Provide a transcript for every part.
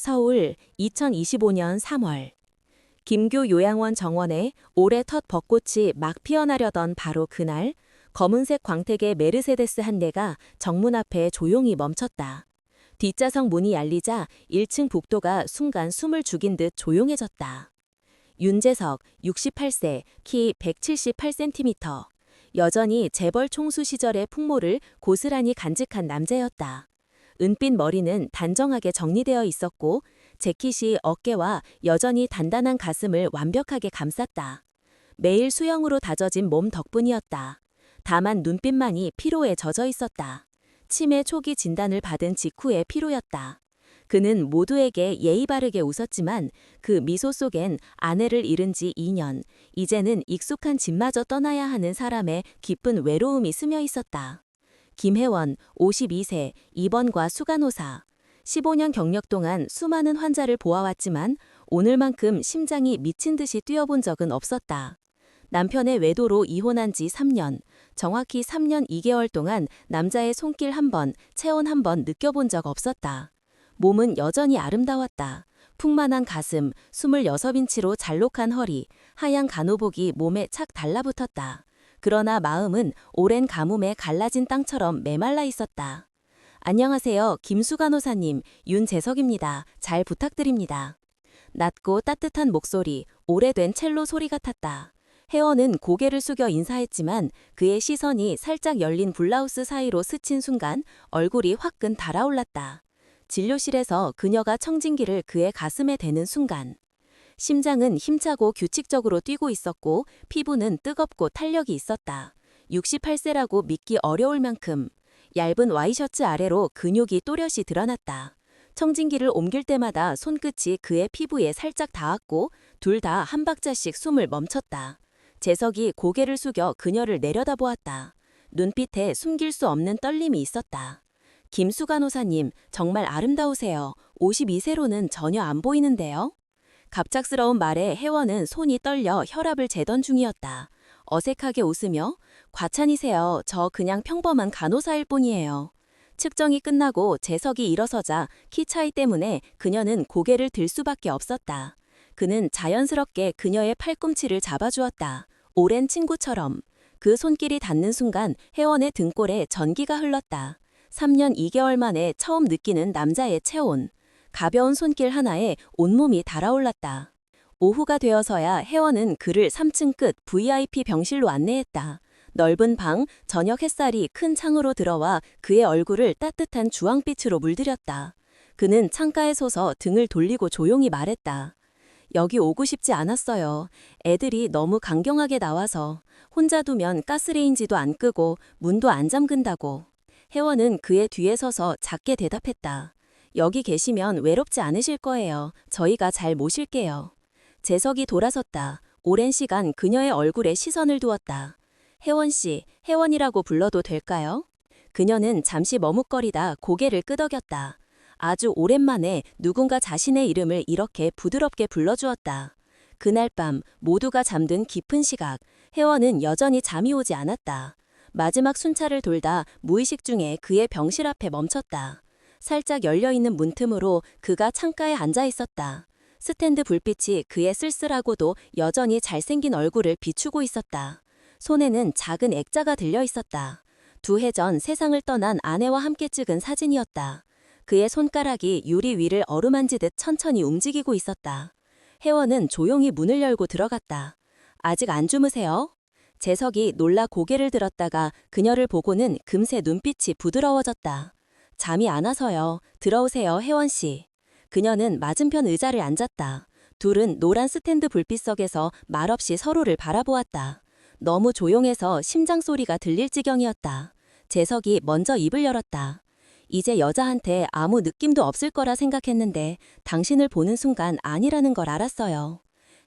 서울 2025년 3월 김교 요양원 정원에 올해 첫 벚꽃이 막 피어나려던 바로 그날 검은색 광택의 메르세데스 한 대가 정문 앞에 조용히 멈췄다. 뒷좌석 문이 열리자 1층 복도가 순간 숨을 죽인 듯 조용해졌다. 윤재석 68세, 키 178cm. 여전히 재벌 총수 시절의 풍모를 고스란히 간직한 남자였다. 은빛 머리는 단정하게 정리되어 있었고 재킷이 어깨와 여전히 단단한 가슴을 완벽하게 감쌌다. 매일 수영으로 다져진 몸 덕분이었다. 다만 눈빛만이 피로에 젖어 있었다. 치매 초기 진단을 받은 직후의 피로였다. 그는 모두에게 예의 바르게 웃었지만 그 미소 속엔 아내를 잃은 지 2년, 이제는 익숙한 집마저 떠나야 하는 사람의 깊은 외로움이 스며 있었다. 김혜원, 52세, 입원과 수간호사. 15년 경력 동안 수많은 환자를 보아왔지만 오늘만큼 심장이 미친 듯이 뛰어본 적은 없었다. 남편의 외도로 이혼한 지 3년, 정확히 3년 2개월 동안 남자의 손길 한 번, 체온 한 번 느껴본 적 없었다. 몸은 여전히 아름다웠다. 풍만한 가슴, 26인치로 잘록한 허리, 하얀 간호복이 몸에 착 달라붙었다. 그러나 마음은 오랜 가뭄에 갈라진 땅처럼 메말라 있었다. 안녕하세요. 김수간호사님, 윤재석입니다. 잘 부탁드립니다. 낮고 따뜻한 목소리, 오래된 첼로 소리 같았다. 혜원은 고개를 숙여 인사했지만 그의 시선이 살짝 열린 블라우스 사이로 스친 순간 얼굴이 화끈 달아올랐다. 진료실에서 그녀가 청진기를 그의 가슴에 대는 순간 심장은 힘차고 규칙적으로 뛰고 있었고 피부는 뜨겁고 탄력이 있었다. 68세라고 믿기 어려울 만큼 얇은 와이셔츠 아래로 근육이 또렷이 드러났다. 청진기를 옮길 때마다 손끝이 그의 피부에 살짝 닿았고 둘 다 한 박자씩 숨을 멈췄다. 재석이 고개를 숙여 그녀를 내려다보았다. 눈빛에 숨길 수 없는 떨림이 있었다. 김수간호사님, 정말 아름다우세요. 52세로는 전혀 안 보이는데요. 갑작스러운 말에 혜원은 손이 떨려 혈압을 재던 중이었다. 어색하게 웃으며 과찬이세요. 저 그냥 평범한 간호사일 뿐이에요. 측정이 끝나고 재석이 일어서자 키 차이 때문에 그녀는 고개를 들 수밖에 없었다. 그는 자연스럽게 그녀의 팔꿈치를 잡아주었다. 오랜 친구처럼. 그 손길이 닿는 순간 혜원의 등골에 전기가 흘렀다. 3년 2개월 만에 처음 느끼는 남자의 체온. 가벼운 손길 하나에 온몸이 달아올랐다. 오후가 되어서야 혜원은 그를 3층 끝 VIP 병실로 안내했다. 넓은 방, 저녁 햇살이 큰 창으로 들어와 그의 얼굴을 따뜻한 주황빛으로 물들였다. 그는 창가에 서서 등을 돌리고 조용히 말했다. 여기 오고 싶지 않았어요. 애들이 너무 강경하게 나와서 혼자 두면 가스레인지도 안 끄고 문도 안 잠근다고. 혜원은 그의 뒤에 서서 작게 대답했다. 여기 계시면 외롭지 않으실 거예요. 저희가 잘 모실게요. 재석이 돌아섰다. 오랜 시간 그녀의 얼굴에 시선을 두었다. 혜원 씨, 혜원이라고 불러도 될까요? 그녀는 잠시 머뭇거리다 고개를 끄덕였다. 아주 오랜만에 누군가 자신의 이름을 이렇게 부드럽게 불러주었다. 그날 밤 모두가 잠든 깊은 시각, 혜원은 여전히 잠이 오지 않았다. 마지막 순찰을 돌다 무의식 중에 그의 병실 앞에 멈췄다. 살짝 열려있는 문틈으로 그가 창가에 앉아 있었다. 스탠드 불빛이 그의 쓸쓸하고도 여전히 잘생긴 얼굴을 비추고 있었다. 손에는 작은 액자가 들려 있었다. 2해 전 세상을 떠난 아내와 함께 찍은 사진이었다. 그의 손가락이 유리 위를 어루만지듯 천천히 움직이고 있었다. 혜원은 조용히 문을 열고 들어갔다. 아직 안 주무세요? 재석이 놀라 고개를 들었다가 그녀를 보고는 금세 눈빛이 부드러워졌다. 잠이 안 와서요. 들어오세요, 혜원 씨. 그녀는 맞은편 의자를 앉았다. 둘은 노란 스탠드 불빛석에서 말없이 서로를 바라보았다. 너무 조용해서 심장 소리가 들릴 지경이었다. 재석이 먼저 입을 열었다. 이제 여자한테 아무 느낌도 없을 거라 생각했는데 당신을 보는 순간 아니라는 걸 알았어요.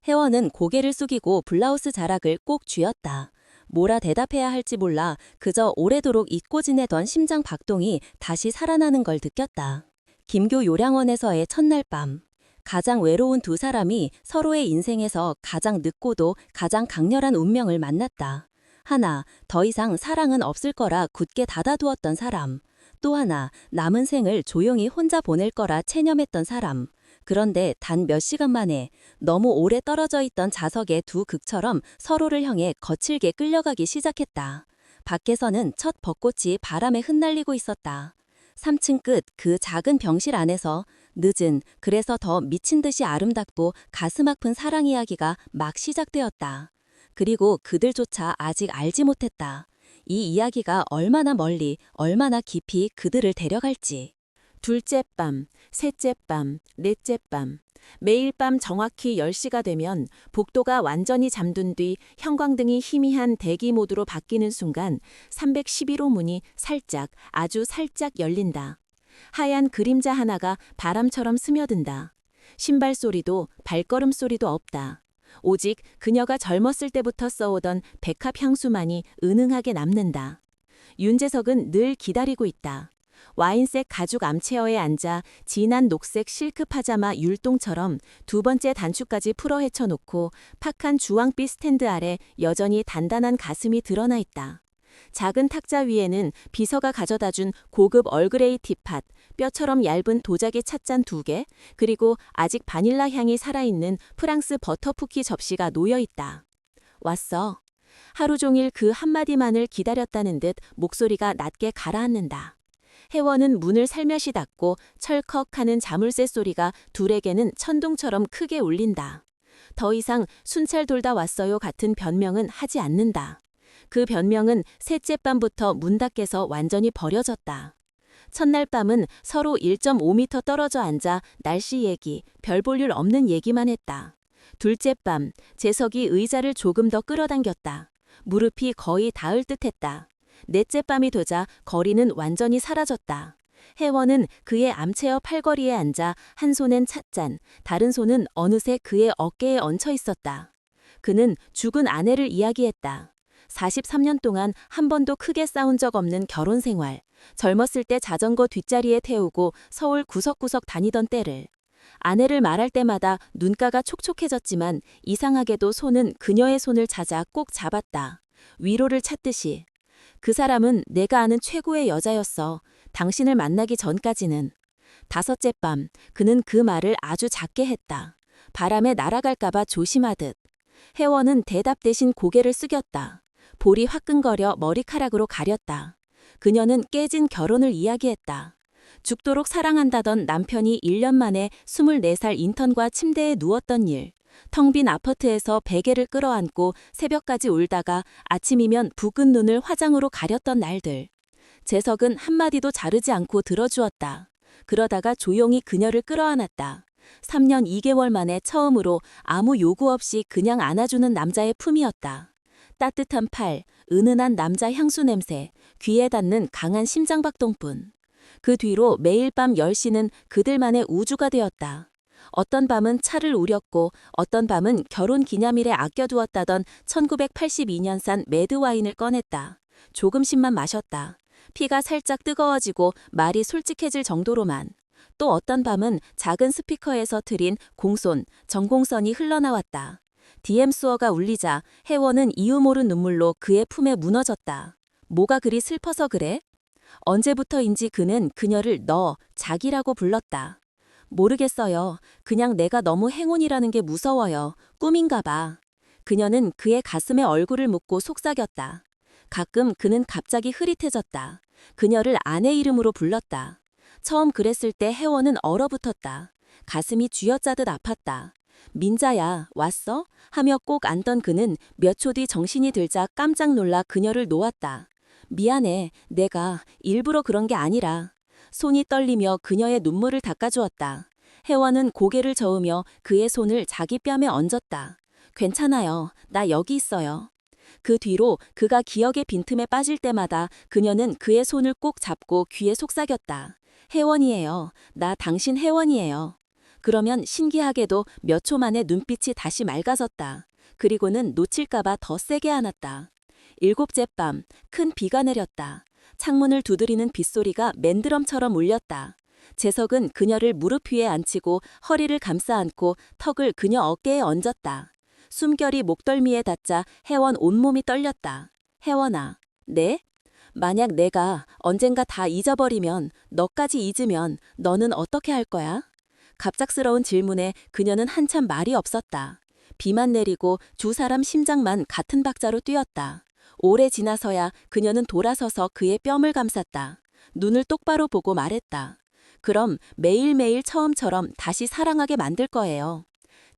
혜원은 고개를 숙이고 블라우스 자락을 꼭 쥐었다. 뭐라 대답해야 할지 몰라 그저 오래도록 잊고 지내던 심장 박동이 다시 살아나는 걸 느꼈다. 김교 요양원에서의 첫날 밤. 가장 외로운 두 사람이 서로의 인생에서 가장 늦고도 가장 강렬한 운명을 만났다. 하나, 더 이상 사랑은 없을 거라 굳게 닫아두었던 사람. 또 하나, 남은 생을 조용히 혼자 보낼 거라 체념했던 사람. 그런데 단 몇 시간 만에 너무 오래 떨어져 있던 자석의 두 극처럼 서로를 향해 거칠게 끌려가기 시작했다. 밖에서는 첫 벚꽃이 바람에 흩날리고 있었다. 3층 끝 그 작은 병실 안에서 늦은, 그래서 더 미친 듯이 아름답고 가슴 아픈 사랑 이야기가 막 시작되었다. 그리고 그들조차 아직 알지 못했다. 이 이야기가 얼마나 멀리, 얼마나 깊이 그들을 데려갈지. 둘째 밤, 셋째 밤, 넷째 밤. 매일 밤 정확히 10시가 되면 복도가 완전히 잠든 뒤 형광등이 희미한 대기 모드로 바뀌는 순간 311호 문이 살짝, 아주 살짝 열린다. 하얀 그림자 하나가 바람처럼 스며든다. 신발 소리도 발걸음 소리도 없다. 오직 그녀가 젊었을 때부터 써오던 백합 향수만이 은은하게 남는다. 윤재석은 늘 기다리고 있다. 와인색 가죽 암체어에 앉아 진한 녹색 실크 파자마 율동처럼 두 번째 단추까지 풀어 헤쳐놓고 팍한 주황빛 스탠드 아래 여전히 단단한 가슴이 드러나 있다. 작은 탁자 위에는 비서가 가져다준 고급 얼그레이 티팟, 뼈처럼 얇은 도자기 찻잔 2개, 그리고 아직 바닐라 향이 살아있는 프랑스 버터쿠키 접시가 놓여 있다. 왔어. 하루 종일 그 한마디만을 기다렸다는 듯 목소리가 낮게 가라앉는다. 혜원은 문을 살며시 닫고 철컥하는 자물쇠 소리가 둘에게는 천둥처럼 크게 울린다. 더 이상 순찰 돌다 왔어요 같은 변명은 하지 않는다. 그 변명은 셋째 밤부터 문 닫게서 완전히 버려졌다. 첫날 밤은 서로 1.5m 떨어져 앉아 날씨 얘기, 별 볼 일 없는 얘기만 했다. 둘째 밤, 재석이 의자를 조금 더 끌어당겼다. 무릎이 거의 닿을 듯했다. 넷째 밤이 되자 거리는 완전히 사라졌다. 혜원은 그의 암체어 팔걸이에 앉아 한 손엔 찻잔, 다른 손은 어느새 그의 어깨에 얹혀 있었다. 그는 죽은 아내를 이야기했다. 43년 동안 한 번도 크게 싸운 적 없는 결혼 생활, 젊었을 때 자전거 뒷자리에 태우고 서울 구석구석 다니던 때를. 아내를 말할 때마다 눈가가 촉촉해졌지만 이상하게도 손은 그녀의 손을 찾아 꼭 잡았다. 위로를 찾듯이. 그 사람은 내가 아는 최고의 여자였어. 당신을 만나기 전까지는. 다섯째 밤, 그는 그 말을 아주 작게 했다. 바람에 날아갈까봐 조심하듯. 혜원은 대답 대신 고개를 숙였다. 볼이 화끈거려 머리카락으로 가렸다. 그녀는 깨진 결혼을 이야기했다. 죽도록 사랑한다던 남편이 1년 만에 24살 인턴과 침대에 누웠던 일. 텅 빈 아파트에서 베개를 끌어안고 새벽까지 울다가 아침이면 붉은 눈을 화장으로 가렸던 날들. 재석은 한마디도 자르지 않고 들어주었다. 그러다가 조용히 그녀를 끌어안았다. 3년 2개월 만에 처음으로 아무 요구 없이 그냥 안아주는 남자의 품이었다. 따뜻한 팔, 은은한 남자 향수 냄새, 귀에 닿는 강한 심장박동뿐. 그 뒤로 매일 밤 10시는 그들만의 우주가 되었다. 어떤 밤은 차를 우렸고 어떤 밤은 결혼 기념일에 아껴두었다던 1982년산 매드와인을 꺼냈다. 조금씩만 마셨다. 피가 살짝 뜨거워지고 말이 솔직해질 정도로만. 또 어떤 밤은 작은 스피커에서 틀인 공손, 전공선이 흘러나왔다. DM 수어가 울리자 혜원은 이유 모른 눈물로 그의 품에 무너졌다. 뭐가 그리 슬퍼서 그래? 언제부터인지 그는 그녀를 너, 자기라고 불렀다. 모르겠어요. 그냥 내가 너무 행운이라는 게 무서워요. 꿈인가 봐. 그녀는 그의 가슴에 얼굴을 묻고 속삭였다. 가끔 그는 갑자기 흐릿해졌다. 그녀를 아내 이름으로 불렀다. 처음 그랬을 때 혜원은 얼어붙었다. 가슴이 쥐어짜듯 아팠다. 민자야, 왔어? 하며 꼭 안던 그는 몇 초 뒤 정신이 들자 깜짝 놀라 그녀를 놓았다. 미안해. 내가 일부러 그런 게 아니라. 손이 떨리며 그녀의 눈물을 닦아주었다. 혜원은 고개를 저으며 그의 손을 자기 뺨에 얹었다. 괜찮아요. 나 여기 있어요. 그 뒤로 그가 기억의 빈틈에 빠질 때마다 그녀는 그의 손을 꼭 잡고 귀에 속삭였다. 혜원이에요. 나 당신 혜원이에요. 그러면 신기하게도 몇 초 만에 눈빛이 다시 맑아졌다. 그리고는 놓칠까봐 더 세게 안았다. 7째 밤, 큰 비가 내렸다. 창문을 두드리는 빗소리가 맨드럼처럼 울렸다. 재석은 그녀를 무릎 위에 앉히고 허리를 감싸 안고 턱을 그녀 어깨에 얹었다. 숨결이 목덜미에 닿자 혜원 온몸이 떨렸다. 혜원아, 네? 만약 내가 언젠가 다 잊어버리면, 너까지 잊으면 너는 어떻게 할 거야? 갑작스러운 질문에 그녀는 한참 말이 없었다. 비만 내리고 두 사람 심장만 같은 박자로 뛰었다. 오래 지나서야 그녀는 돌아서서 그의 뺨을 감쌌다. 눈을 똑바로 보고 말했다. 그럼 매일매일 처음처럼 다시 사랑하게 만들 거예요.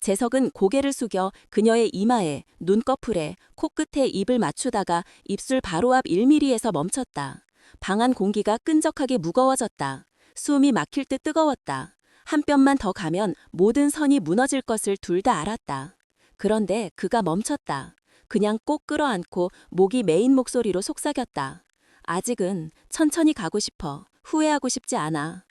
재석은 고개를 숙여 그녀의 이마에, 눈꺼풀에, 코끝에 입을 맞추다가 입술 바로 앞 1mm에서 멈췄다. 방 안 공기가 끈적하게 무거워졌다. 숨이 막힐 듯 뜨거웠다. 한 뼘만 더 가면 모든 선이 무너질 것을 둘 다 알았다. 그런데 그가 멈췄다. 그냥 꼭 끌어안고 목이 메인 목소리로 속삭였다. 아직은 천천히 가고 싶어. 후회하고 싶지 않아.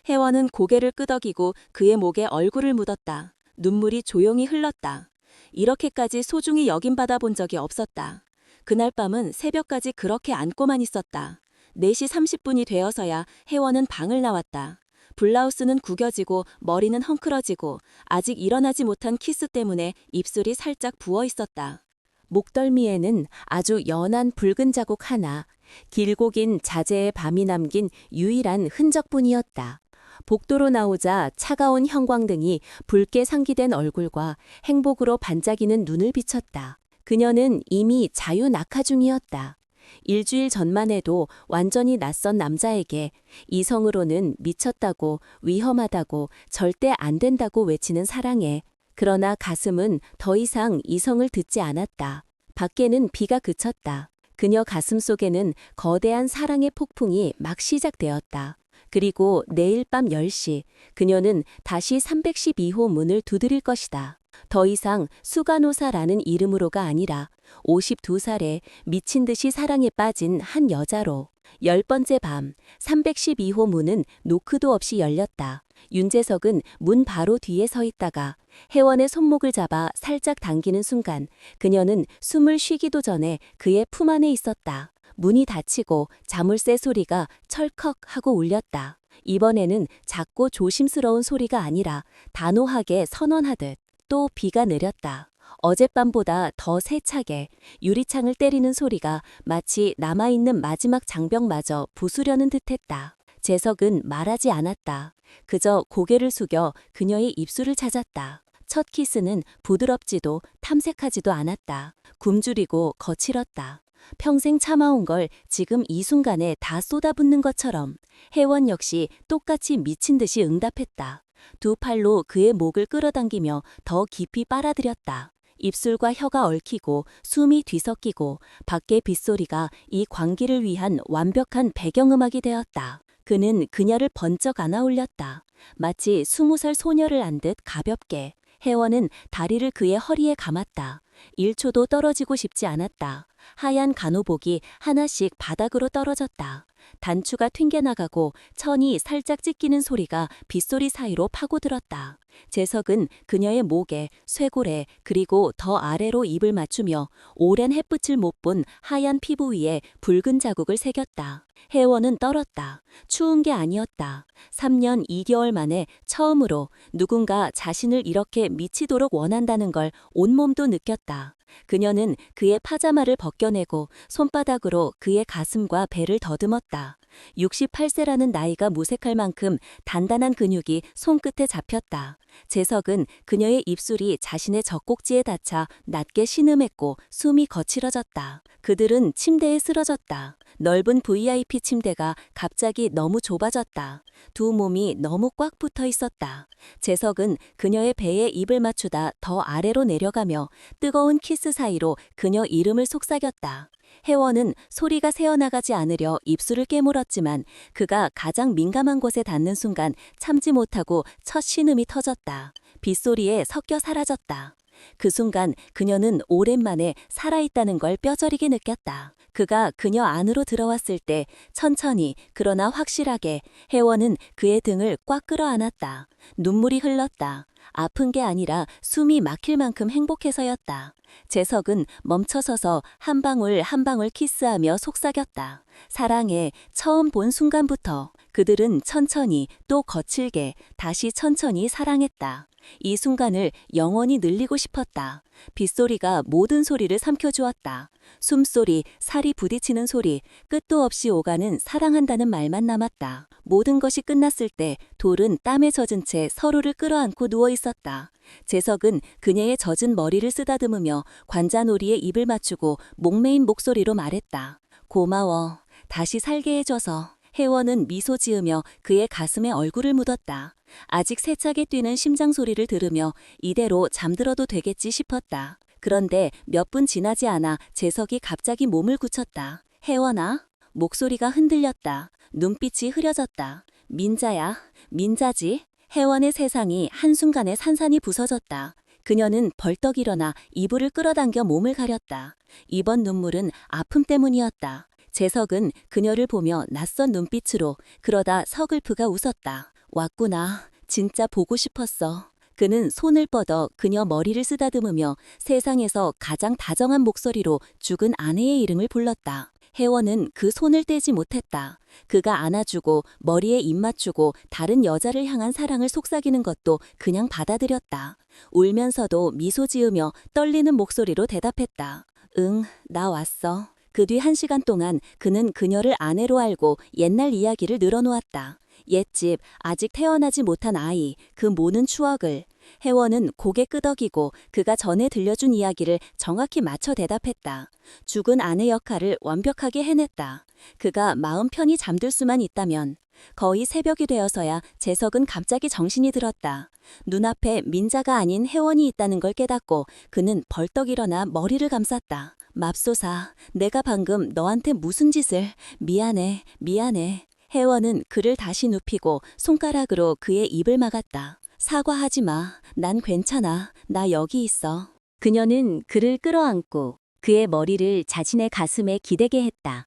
혜원은 고개를 끄덕이고 그의 목에 얼굴을 묻었다. 눈물이 조용히 흘렀다. 이렇게까지 소중히 여김받아 본 적이 없었다. 그날 밤은 새벽까지 그렇게 안고만 있었다. 4시 30분이 되어서야 혜원은 방을 나왔다. 블라우스는 구겨지고 머리는 헝클어지고 아직 일어나지 못한 키스 때문에 입술이 살짝 부어 있었다. 목덜미에는 아주 연한 붉은 자국 하나, 길고 긴 자재의 밤이 남긴 유일한 흔적뿐이었다. 복도로 나오자 차가운 형광등이 붉게 상기된 얼굴과 행복으로 반짝이는 눈을 비쳤다. 그녀는 이미 자유 낙하 중이었다. 일주일 전만 해도 완전히 낯선 남자에게 이성으로는 미쳤다고, 위험하다고, 절대 안 된다고 외치는 사랑에, 그러나 가슴은 더 이상 이성을 듣지 않았다. 밖에는 비가 그쳤다. 그녀 가슴 속에는 거대한 사랑의 폭풍이 막 시작되었다. 그리고 내일 밤 10시 그녀는 다시 312호 문을 두드릴 것이다. 더 이상 수간호사라는 이름으로가 아니라 52살에 미친 듯이 사랑에 빠진 한 여자로. 10번째 밤 312호 문은 노크도 없이 열렸다. 윤재석은 문 바로 뒤에 서 있다가 혜원의 손목을 잡아 살짝 당기는 순간 그녀는 숨을 쉬기도 전에 그의 품 안에 있었다. 문이 닫히고 자물쇠 소리가 철컥 하고 울렸다. 이번에는 작고 조심스러운 소리가 아니라 단호하게 선언하듯. 또 비가 내렸다. 어젯밤보다 더 세차게 유리창을 때리는 소리가 마치 남아있는 마지막 장벽마저 부수려는 듯했다. 재석은 말하지 않았다. 그저 고개를 숙여 그녀의 입술을 찾았다. 첫 키스는 부드럽지도 탐색하지도 않았다. 굶주리고 거칠었다. 평생 참아온 걸 지금 이 순간에 다 쏟아붓는 것처럼. 혜원 역시 똑같이 미친 듯이 응답했다. 두 팔로 그의 목을 끌어당기며 더 깊이 빨아들였다. 입술과 혀가 얽히고 숨이 뒤섞이고 밖의 빗소리가 이 광기를 위한 완벽한 배경음악이 되었다. 그는 그녀를 번쩍 안아 올렸다. 마치 20살 소녀를 안듯 가볍게. 혜원은 다리를 그의 허리에 감았다. 1초도 떨어지고 싶지 않았다. 하얀 간호복이 하나씩 바닥으로 떨어졌다. 단추가 튕겨나가고 천이 살짝 찢기는 소리가 빗소리 사이로 파고들었다. 재석은 그녀의 목에, 쇄골에 그리고 더 아래로 입을 맞추며 오랜 햇빛을 못 본 하얀 피부 위에 붉은 자국을 새겼다. 혜원은 떨었다. 추운 게 아니었다. 3년 2개월 만에 처음으로 누군가 자신을 이렇게 미치도록 원한다는 걸 온몸도 느꼈다. 그녀는 그의 파자마를 벗겨내고 손바닥으로 그의 가슴과 배를 더듬었다. 68세라는 나이가 무색할 만큼 단단한 근육이 손끝에 잡혔다. 재석은 그녀의 입술이 자신의 젖꼭지에 닿자 낮게 신음했고 숨이 거칠어졌다. 그들은 침대에 쓰러졌다. 넓은 VIP 침대가 갑자기 너무 좁아졌다. 두 몸이 너무 꽉 붙어 있었다. 재석은 그녀의 배에 입을 맞추다 더 아래로 내려가며 뜨거운 키스 사이로 그녀 이름을 속삭였다. 혜원은 소리가 새어나가지 않으려 입술을 깨물었지만 그가 가장 민감한 곳에 닿는 순간 참지 못하고 첫 신음이 터졌다. 빗소리에 섞여 사라졌다. 그 순간 그녀는 오랜만에 살아있다는 걸 뼈저리게 느꼈다. 그가 그녀 안으로 들어왔을 때 천천히 그러나 확실하게 혜원은 그의 등을 꽉 끌어안았다. 눈물이 흘렀다. 아픈 게 아니라 숨이 막힐 만큼 행복해서였다. 재석은 멈춰서서 한 방울 한 방울 키스하며 속삭였다. 사랑에 처음 본 순간부터 그들은 천천히 또 거칠게 다시 천천히 사랑했다. 이 순간을 영원히 늘리고 싶었다. 빗소리가 모든 소리를 삼켜주었다. 숨소리, 살이 부딪히는 소리, 끝도 없이 오가는 사랑한다는 말만 남았다. 모든 것이 끝났을 때 돌은 땀에 젖은 채 서로를 끌어안고 누워 있었다. 재석은 그녀의 젖은 머리를 쓰다듬으며 관자놀이에 입을 맞추고 목매인 목소리로 말했다. 고마워. 다시 살게 해줘서. 혜원은 미소 지으며 그의 가슴에 얼굴을 묻었다. 아직 세차게 뛰는 심장 소리를 들으며 이대로 잠들어도 되겠지 싶었다. 그런데 몇 분 지나지 않아 재석이 갑자기 몸을 굳혔다. 혜원아? 목소리가 흔들렸다. 눈빛이 흐려졌다. 민자야, 민자지? 혜원의 세상이 한순간에 산산이 부서졌다. 그녀는 벌떡 일어나 이불을 끌어당겨 몸을 가렸다. 이번 눈물은 아픔 때문이었다. 재석은 그녀를 보며 낯선 눈빛으로 그러다 서글프가 웃었다. 왔구나. 진짜 보고 싶었어. 그는 손을 뻗어 그녀 머리를 쓰다듬으며 세상에서 가장 다정한 목소리로 죽은 아내의 이름을 불렀다. 혜원은 그 손을 떼지 못했다. 그가 안아주고 머리에 입 맞추고 다른 여자를 향한 사랑을 속삭이는 것도 그냥 받아들였다. 울면서도 미소 지으며 떨리는 목소리로 대답했다. 응, 나 왔어. 그 뒤 1시간 동안 그는 그녀를 아내로 알고 옛날 이야기를 늘어놓았다. 옛집, 아직 태어나지 못한 아이, 그 모든 추억을. 혜원은 고개 끄덕이고 그가 전에 들려준 이야기를 정확히 맞춰 대답했다. 죽은 아내 역할을 완벽하게 해냈다. 그가 마음 편히 잠들 수만 있다면. 거의 새벽이 되어서야 재석은 갑자기 정신이 들었다. 눈앞에 민자가 아닌 혜원이 있다는 걸 깨닫고 그는 벌떡 일어나 머리를 감쌌다. 맙소사, 내가 방금 너한테 무슨 짓을... 미안해, 미안해. 혜원은 그를 다시 눕히고 손가락으로 그의 입을 막았다. 사과하지 마. 난 괜찮아. 나 여기 있어. 그녀는 그를 끌어안고 그의 머리를 자신의 가슴에 기대게 했다.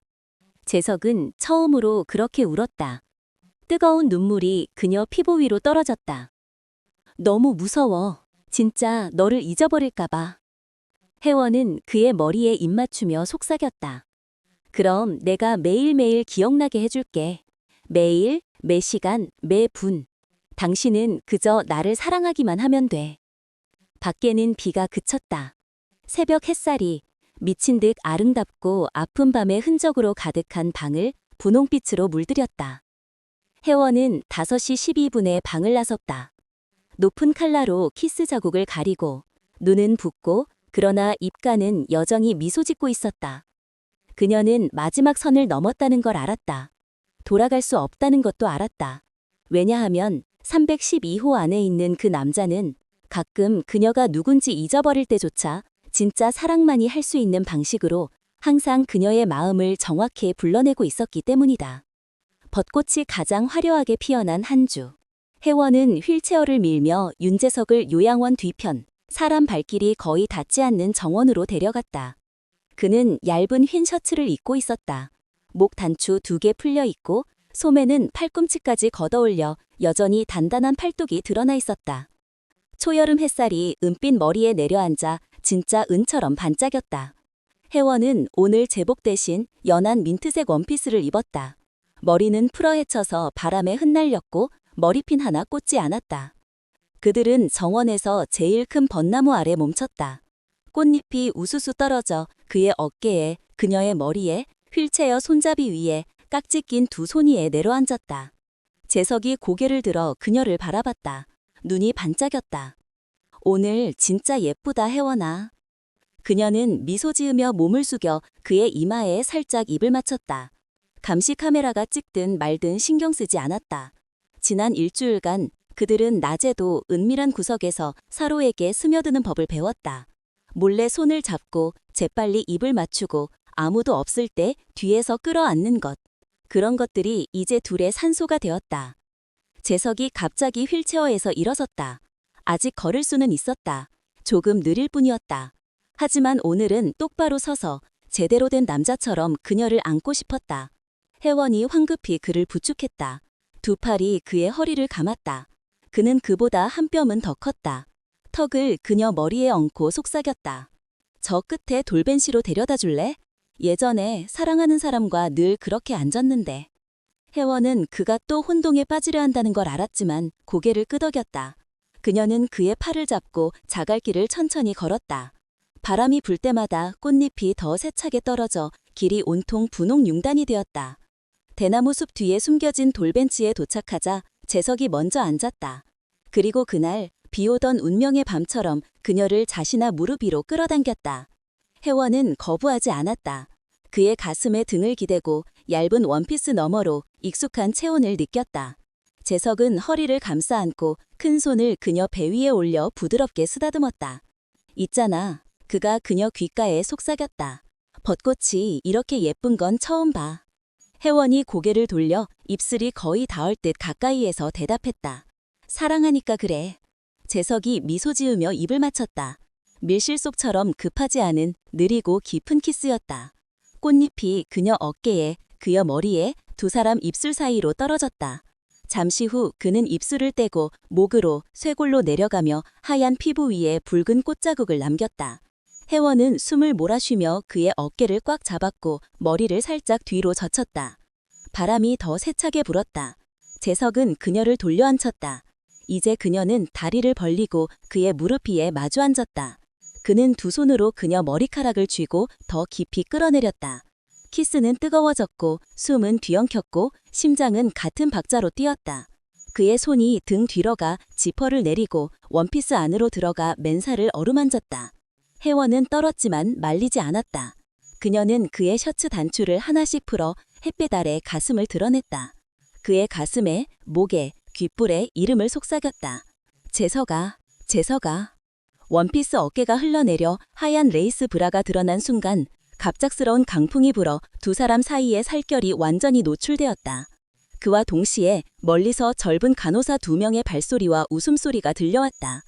재석은 처음으로 그렇게 울었다. 뜨거운 눈물이 그녀 피부 위로 떨어졌다. 너무 무서워. 진짜 너를 잊어버릴까봐. 혜원은 그의 머리에 입 맞추며 속삭였다. 그럼 내가 매일매일 기억나게 해줄게. 매일, 매 시간, 매 분. 당신은 그저 나를 사랑하기만 하면 돼. 밖에는 비가 그쳤다. 새벽 햇살이 미친 듯 아름답고 아픈 밤의 흔적으로 가득한 방을 분홍빛으로 물들였다. 혜원은 5시 12분에 방을 나섰다. 높은 칼라로 키스 자국을 가리고 눈은 붓고 그러나 입가는 여전히 미소 짓고 있었다. 그녀는 마지막 선을 넘었다는 걸 알았다. 돌아갈 수 없다는 것도 알았다. 왜냐하면 312호 안에 있는 그 남자는 가끔 그녀가 누군지 잊어버릴 때조차 진짜 사랑만이 할 수 있는 방식으로 항상 그녀의 마음을 정확히 불러내고 있었기 때문이다. 벚꽃이 가장 화려하게 피어난 한 주. 혜원은 휠체어를 밀며 윤재석을 요양원 뒤편, 사람 발길이 거의 닿지 않는 정원으로 데려갔다. 그는 얇은 흰 셔츠를 입고 있었다. 목 단추 2개 풀려 있고 소매는 팔꿈치까지 걷어올려 여전히 단단한 팔뚝이 드러나 있었다. 초여름 햇살이 은빛 머리에 내려앉아 진짜 은처럼 반짝였다. 혜원은 오늘 제복 대신 연한 민트색 원피스를 입었다. 머리는 풀어헤쳐서 바람에 흩날렸고 머리핀 하나 꽂지 않았다. 그들은 정원에서 제일 큰 벚나무 아래 멈췄다. 꽃잎이 우수수 떨어져 그의 어깨에, 그녀의 머리에, 휠체어 손잡이 위에 깍지 낀 2 손이에 내려앉았다. 재석이 고개를 들어 그녀를 바라봤다. 눈이 반짝였다. 오늘 진짜 예쁘다, 혜원아. 그녀는 미소 지으며 몸을 숙여 그의 이마에 살짝 입을 맞췄다. 감시 카메라가 찍든 말든 신경 쓰지 않았다. 지난 일주일간 그들은 낮에도 은밀한 구석에서 서로에게 스며드는 법을 배웠다. 몰래 손을 잡고 재빨리 입을 맞추고 아무도 없을 때 뒤에서 끌어안는 것. 그런 것들이 이제 둘의 산소가 되었다. 재석이 갑자기 휠체어에서 일어섰다. 아직 걸을 수는 있었다. 조금 느릴 뿐이었다. 하지만 오늘은 똑바로 서서 제대로 된 남자처럼 그녀를 안고 싶었다. 혜원이 황급히 그를 부축했다. 2 팔이 그의 허리를 감았다. 그는 그보다 한 뼘은 더 컸다. 턱을 그녀 머리에 얹고 속삭였다. 저 끝에 돌벤시로 데려다 줄래? 예전에 사랑하는 사람과 늘 그렇게 앉았는데. 혜원은 그가 또 혼동에 빠지려 한다는 걸 알았지만 고개를 끄덕였다. 그녀는 그의 팔을 잡고 자갈길을 천천히 걸었다. 바람이 불 때마다 꽃잎이 더 세차게 떨어져 길이 온통 분홍 융단이 되었다. 대나무 숲 뒤에 숨겨진 돌벤치에 도착하자 재석이 먼저 앉았다. 그리고 그날 비 오던 운명의 밤처럼 그녀를 자신의 무릎 위로 끌어당겼다. 혜원은 거부하지 않았다. 그의 가슴에 등을 기대고 얇은 원피스 너머로 익숙한 체온을 느꼈다. 재석은 허리를 감싸 안고 큰 손을 그녀 배 위에 올려 부드럽게 쓰다듬었다. 있잖아. 그가 그녀 귓가에 속삭였다. 벚꽃이 이렇게 예쁜 건 처음 봐. 혜원이 고개를 돌려 입술이 거의 닿을 듯 가까이에서 대답했다. 사랑하니까 그래. 재석이 미소 지으며 입을 맞췄다. 밀실속처럼 급하지 않은 느리고 깊은 키스였다. 꽃잎이 그녀 어깨에, 그녀 머리에, 두 사람 입술 사이로 떨어졌다. 잠시 후 그는 입술을 떼고 목으로 쇄골로 내려가며 하얀 피부 위에 붉은 꽃자국을 남겼다. 혜원은 숨을 몰아쉬며 그의 어깨를 꽉 잡았고 머리를 살짝 뒤로 젖혔다. 바람이 더 세차게 불었다. 재석은 그녀를 돌려 앉혔다. 이제 그녀는 다리를 벌리고 그의 무릎 위에 마주 앉았다. 그는 두 손으로 그녀 머리카락을 쥐고 더 깊이 끌어내렸다. 키스는 뜨거워졌고 숨은 뒤엉켰고 심장은 같은 박자로 뛰었다. 그의 손이 등 뒤로 가 지퍼를 내리고 원피스 안으로 들어가 맨살을 어루만졌다. 혜원은 떨었지만 말리지 않았다. 그녀는 그의 셔츠 단추를 하나씩 풀어 햇빛 아래 가슴을 드러냈다. 그의 가슴에, 목에, 귓불에 이름을 속삭였다. 재석아, 재석아. 원피스 어깨가 흘러내려 하얀 레이스 브라가 드러난 순간 갑작스러운 강풍이 불어 두 사람 사이의 살결이 완전히 노출되었다. 그와 동시에 멀리서 젊은 간호사 두 명의 발소리와 웃음소리가 들려왔다.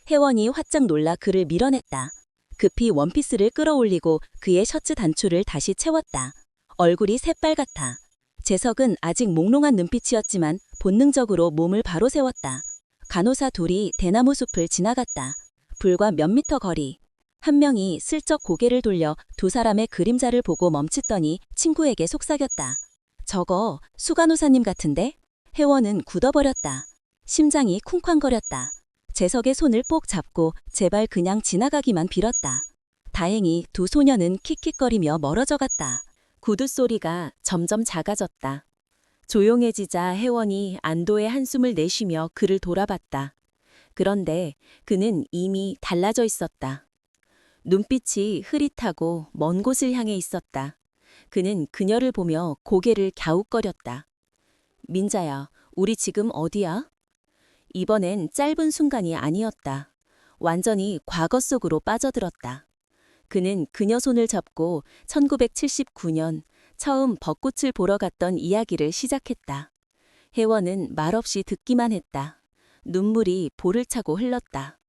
혜원이 화짝 놀라 그를 밀어냈다. 급히 원피스를 끌어올리고 그의 셔츠 단추를 다시 채웠다. 얼굴이 새빨갛다. 재석은 아직 몽롱한 눈빛이었지만 본능적으로 몸을 바로 세웠다. 간호사 둘이 대나무 숲을 지나갔다. 불과 몇 미터 거리. 한 명이 슬쩍 고개를 돌려 두 사람의 그림자를 보고 멈칫더니 친구에게 속삭였다. 저거 수간호사님 같은데? 혜원은 굳어버렸다. 심장이 쿵쾅거렸다. 재석의 손을 꼭 잡고 제발 그냥 지나가기만 빌었다. 다행히 두 소녀는 킥킥거리며 멀어져 갔다. 구두 소리가 점점 작아졌다. 조용해지자 혜원이 안도의 한숨을 내쉬며 그를 돌아봤다. 그런데 그는 이미 달라져 있었다. 눈빛이 흐릿하고 먼 곳을 향해 있었다. 그는 그녀를 보며 고개를 갸웃거렸다. 민자야, 우리 지금 어디야? 이번엔 짧은 순간이 아니었다. 완전히 과거 속으로 빠져들었다. 그는 그녀 손을 잡고 1979년 처음 벚꽃을 보러 갔던 이야기를 시작했다. 혜원은 말없이 듣기만 했다. 눈물이 볼을 차고 흘렀다.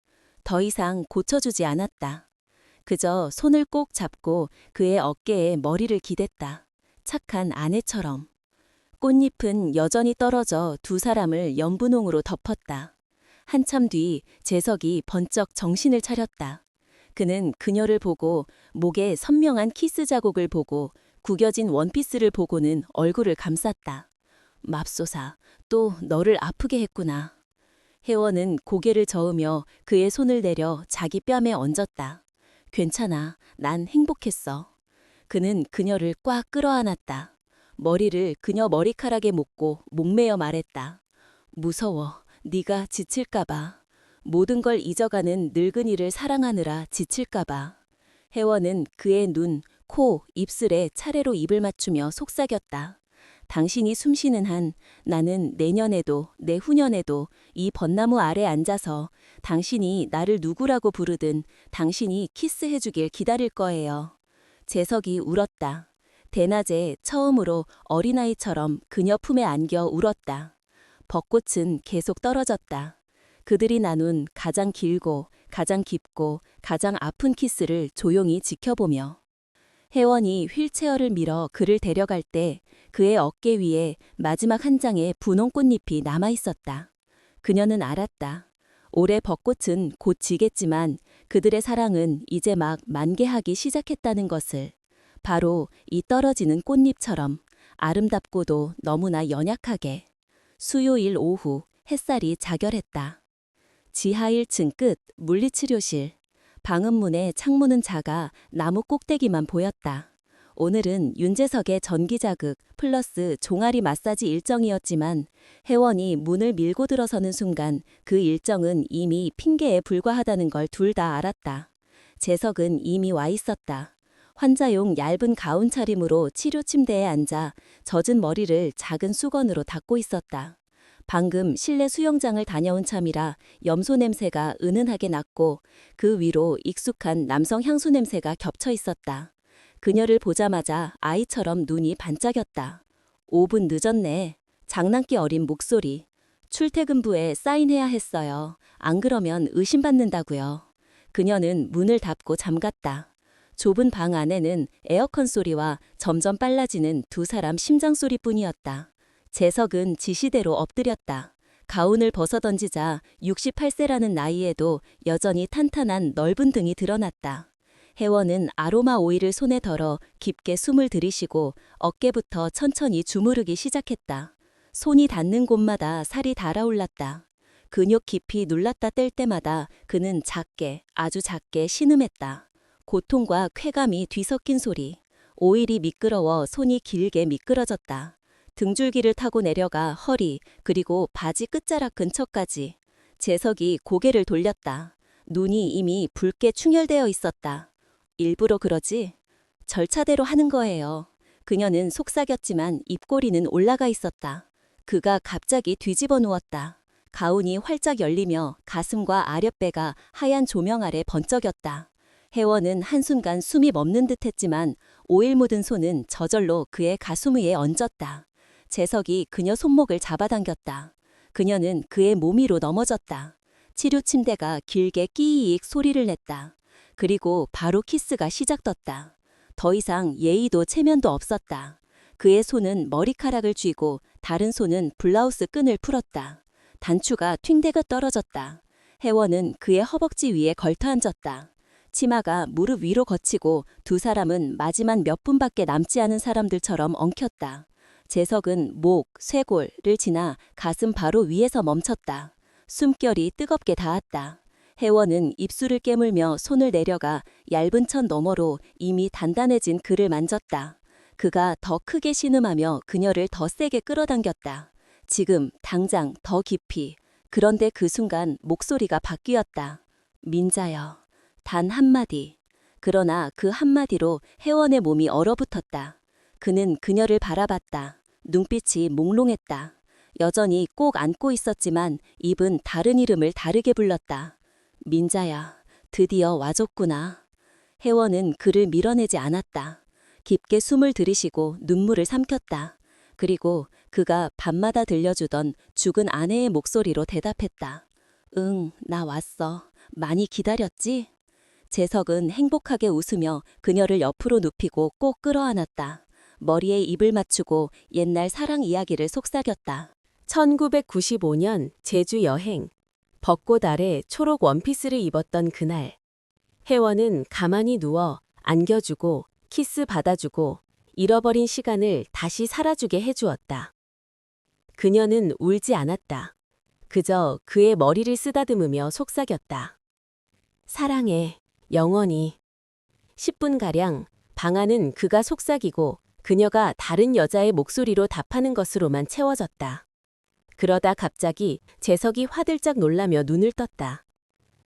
더 이상 고쳐주지 않았다. 그저 손을 꼭 잡고 그의 어깨에 머리를 기댔다. 착한 아내처럼. 꽃잎은 여전히 떨어져 두 사람을 연분홍으로 덮었다. 한참 뒤 재석이 번쩍 정신을 차렸다. 그는 그녀를 보고 목에 선명한 키스 자국을 보고 구겨진 원피스를 보고는 얼굴을 감쌌다. 맙소사, 또 너를 아프게 했구나. 혜원은 고개를 저으며 그의 손을 내려 자기 뺨에 얹었다. 괜찮아, 난 행복했어. 그는 그녀를 꽉 끌어안았다. 머리를 그녀 머리카락에 묶고 목매어 말했다. 무서워, 네가 지칠까봐. 모든 걸 잊어가는 늙은이를 사랑하느라 지칠까봐. 혜원은 그의 눈, 코, 입술에 차례로 입을 맞추며 속삭였다. 당신이 숨쉬는 한 나는 내년에도 내후년에도 이 벚나무 아래 앉아서 당신이 나를 누구라고 부르든 당신이 키스해주길 기다릴 거예요. 재석이 울었다. 대낮에 처음으로 어린아이처럼 그녀 품에 안겨 울었다. 벚꽃은 계속 떨어졌다. 그들이 나눈 가장 길고 가장 깊고 가장 아픈 키스를 조용히 지켜보며. 혜원이 휠체어를 밀어 그를 데려갈 때 그의 어깨 위에 마지막 한 장의 분홍 꽃잎이 남아있었다. 그녀는 알았다. 올해 벚꽃은 곧 지겠지만 그들의 사랑은 이제 막 만개하기 시작했다는 것을. 바로 이 떨어지는 꽃잎처럼 아름답고도 너무나 연약하게. 수요일 오후 햇살이 자결했다. 지하 1층 끝 물리치료실. 방음 문에 창문은 작아 나무 꼭대기만 보였다. 오늘은 윤재석의 전기 자극 플러스 종아리 마사지 일정이었지만 혜원이 문을 밀고 들어서는 순간 그 일정은 이미 핑계에 불과하다는 걸 둘 다 알았다. 재석은 이미 와 있었다. 환자용 얇은 가운 차림으로 치료 침대에 앉아 젖은 머리를 작은 수건으로 닦고 있었다. 방금 실내 수영장을 다녀온 참이라 염소 냄새가 은은하게 났고 그 위로 익숙한 남성 향수 냄새가 겹쳐 있었다. 그녀를 보자마자 아이처럼 눈이 반짝였다. 5분 늦었네. 장난기 어린 목소리. 출퇴근부에 사인해야 했어요. 안 그러면 의심받는다고요. 그녀는 문을 닫고 잠갔다. 좁은 방 안에는 에어컨 소리와 점점 빨라지는 두 사람 심장 소리뿐이었다. 재석은 지시대로 엎드렸다. 가운을 벗어던지자 68세라는 나이에도 여전히 탄탄한 넓은 등이 드러났다. 혜원은 아로마 오일을 손에 덜어 깊게 숨을 들이쉬고 어깨부터 천천히 주무르기 시작했다. 손이 닿는 곳마다 살이 달아올랐다. 근육 깊이 눌렀다 뗄 때마다 그는 작게, 아주 작게 신음했다. 고통과 쾌감이 뒤섞인 소리. 오일이 미끄러워 손이 길게 미끄러졌다. 등줄기를 타고 내려가 허리, 그리고 바지 끝자락 근처까지. 재석이 고개를 돌렸다. 눈이 이미 붉게 충혈되어 있었다. 일부러 그러지? 절차대로 하는 거예요. 그녀는 속삭였지만 입꼬리는 올라가 있었다. 그가 갑자기 뒤집어 누웠다. 가운이 활짝 열리며 가슴과 아랫배가 하얀 조명 아래 번쩍였다. 혜원은 한순간 숨이 멎는 듯했지만 오일 묻은 손은 저절로 그의 가슴 위에 얹었다. 재석이 그녀 손목을 잡아당겼다. 그녀는 그의 몸 위로 넘어졌다. 치료 침대가 길게 끼익 소리를 냈다. 그리고 바로 키스가 시작됐다. 더 이상 예의도 체면도 없었다. 그의 손은 머리카락을 쥐고 다른 손은 블라우스 끈을 풀었다. 단추가 튕대가 떨어졌다. 혜원은 그의 허벅지 위에 걸터앉았다. 치마가 무릎 위로 거치고 두 사람은 마지막 몇 분밖에 남지 않은 사람들처럼 엉켰다. 재석은 목, 쇄골을 지나 가슴 바로 위에서 멈췄다. 숨결이 뜨겁게 닿았다. 혜원은 입술을 깨물며 손을 내려가 얇은 천 너머로 이미 단단해진 그를 만졌다. 그가 더 크게 신음하며 그녀를 더 세게 끌어당겼다. 지금, 당장, 더 깊이. 그런데 그 순간 목소리가 바뀌었다. 민자여. 단 한마디. 그러나 그 한마디로 혜원의 몸이 얼어붙었다. 그는 그녀를 바라봤다. 눈빛이 몽롱했다. 여전히 꼭 안고 있었지만 입은 다른 이름을 다르게 불렀다. 민자야, 드디어 와줬구나. 혜원은 그를 밀어내지 않았다. 깊게 숨을 들이쉬고 눈물을 삼켰다. 그리고 그가 밤마다 들려주던 죽은 아내의 목소리로 대답했다. 응, 나 왔어. 많이 기다렸지? 재석은 행복하게 웃으며 그녀를 옆으로 눕히고 꼭 끌어안았다. 머리에 입을 맞추고 옛날 사랑 이야기를 속삭였다. 1995년 제주 여행. 벚꽃 아래 초록 원피스를 입었던 그날. 혜원은 가만히 누워 안겨주고 키스 받아주고 잃어버린 시간을 다시 살아주게 해주었다. 그녀는 울지 않았다. 그저 그의 머리를 쓰다듬으며 속삭였다. 사랑해, 영원히. 10분가량 방 안은 그가 속삭이고 그녀가 다른 여자의 목소리로 답하는 것으로만 채워졌다. 그러다 갑자기 재석이 화들짝 놀라며 눈을 떴다.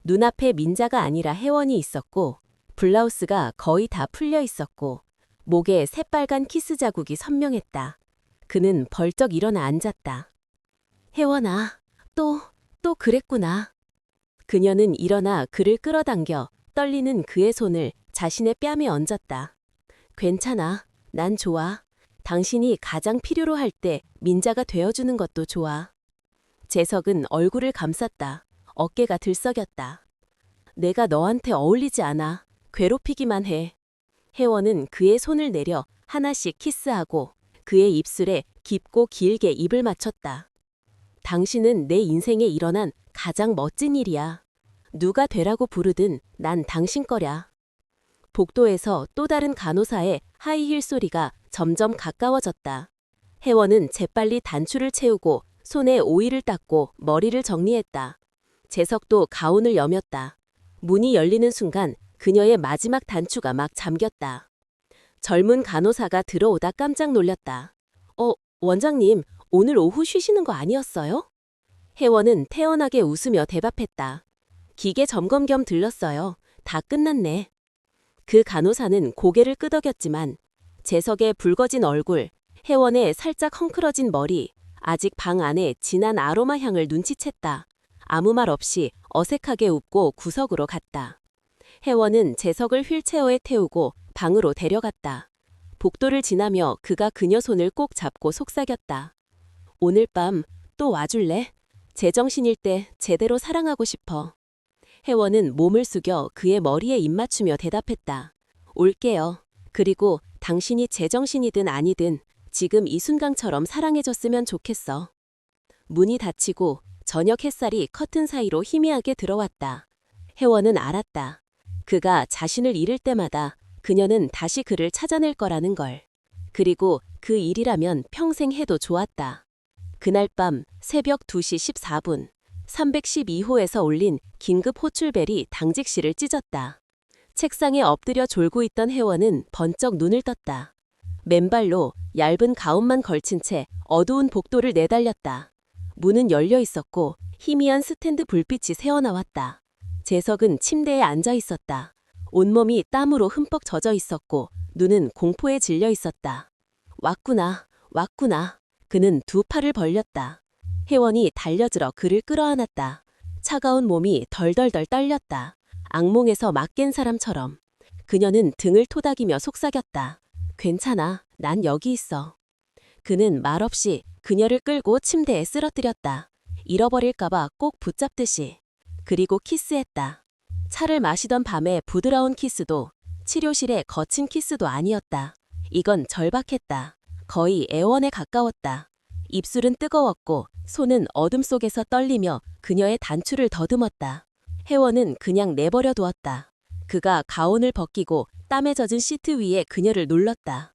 눈앞에 민자가 아니라 혜원이 있었고 블라우스가 거의 다 풀려 있었고 목에 새빨간 키스 자국이 선명했다. 그는 벌쩍 일어나 앉았다. 혜원아, 또 그랬구나. 그녀는 일어나 그를 끌어당겨 떨리는 그의 손을 자신의 뺨에 얹었다. 괜찮아. 난 좋아. 당신이 가장 필요로 할 때 민자가 되어주는 것도 좋아. 재석은 얼굴을 감쌌다. 어깨가 들썩였다. 내가 너한테 어울리지 않아. 괴롭히기만 해. 혜원은 그의 손을 내려 하나씩 키스하고 그의 입술에 깊고 길게 입을 맞췄다. 당신은 내 인생에 일어난 가장 멋진 일이야. 누가 되라고 부르든 난 당신 거랴. 복도에서 또 다른 간호사의 하이힐 소리가 점점 가까워졌다. 혜원은 재빨리 단추를 채우고 손에 오일을 닦고 머리를 정리했다. 재석도 가운을 여몄다. 문이 열리는 순간 그녀의 마지막 단추가 막 잠겼다. 젊은 간호사가 들어오다 깜짝 놀랐다. 원장님, 오늘 오후 쉬시는 거 아니었어요? 혜원은 태연하게 웃으며 대답했다. 기계 점검 겸 들렀어요. 다 끝났네. 그 간호사는 고개를 끄덕였지만 재석의 붉어진 얼굴, 혜원의 살짝 헝클어진 머리, 아직 방 안에 진한 아로마 향을 눈치챘다. 아무 말 없이 어색하게 웃고 구석으로 갔다. 혜원은 재석을 휠체어에 태우고 방으로 데려갔다. 복도를 지나며 그가 그녀 손을 꼭 잡고 속삭였다. 오늘 밤 또 와줄래? 제정신일 때 제대로 사랑하고 싶어. 혜원은 몸을 숙여 그의 머리에 입 맞추며 대답했다. 올게요. 그리고 당신이 제정신이든 아니든 지금 이 순간처럼 사랑해줬으면 좋겠어. 문이 닫히고 저녁 햇살이 커튼 사이로 희미하게 들어왔다. 혜원은 알았다. 그가 자신을 잃을 때마다 그녀는 다시 그를 찾아낼 거라는 걸. 그리고 그 일이라면 평생 해도 좋았다. 그날 밤 새벽 2시 14분 312호에서 울린 긴급 호출벨이 당직실을 찢었다. 책상에 엎드려 졸고 있던 혜원은 번쩍 눈을 떴다. 맨발로 얇은 가운만 걸친 채 어두운 복도를 내달렸다. 문은 열려 있었고 희미한 스탠드 불빛이 새어나왔다. 재석은 침대에 앉아 있었다. 온몸이 땀으로 흠뻑 젖어 있었고 눈은 공포에 질려 있었다. 왔구나, 왔구나. 그는 두 팔을 벌렸다. 혜원이 달려들어 그를 끌어안았다. 차가운 몸이 덜덜덜 떨렸다. 악몽에서 막 깬 사람처럼. 그녀는 등을 토닥이며 속삭였다. 괜찮아, 난 여기 있어. 그는 말없이 그녀를 끌고 침대에 쓰러뜨렸다. 잃어버릴까봐 꼭 붙잡듯이. 그리고 키스했다. 차를 마시던 밤의 부드러운 키스도 치료실의 거친 키스도 아니었다. 이건 절박했다. 거의 애원에 가까웠다. 입술은 뜨거웠고 손은 어둠 속에서 떨리며 그녀의 단추를 더듬었다. 혜원은 그냥 내버려 두었다. 그가 가운을 벗기고 땀에 젖은 시트 위에 그녀를 눌렀다.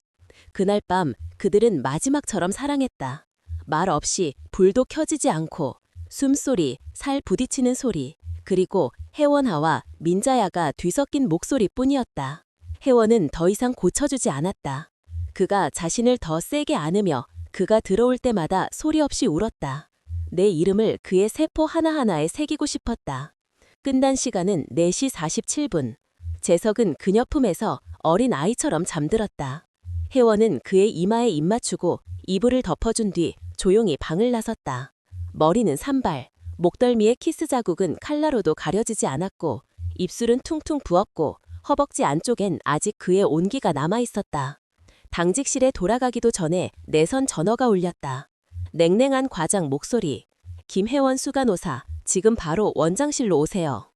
그날 밤 그들은 마지막처럼 사랑했다. 말 없이 불도 켜지지 않고 숨소리, 살 부딪히는 소리, 그리고 혜원아와 민자야가 뒤섞인 목소리뿐이었다. 혜원은 더 이상 고쳐주지 않았다. 그가 자신을 더 세게 안으며 그가 들어올 때마다 소리 없이 울었다. 내 이름을 그의 세포 하나하나에 새기고 싶었다. 끝난 시간은 4시 47분. 재석은 그녀 품에서 어린 아이처럼 잠들었다. 혜원은 그의 이마에 입 맞추고 이불을 덮어준 뒤 조용히 방을 나섰다. 머리는 산발, 목덜미의 키스 자국은 칼라로도 가려지지 않았고 입술은 퉁퉁 부었고 허벅지 안쪽엔 아직 그의 온기가 남아있었다. 당직실에 돌아가기도 전에 내선 전화가 울렸다. 냉랭한 과장 목소리. 김혜원 수간호사, 지금 바로 원장실로 오세요.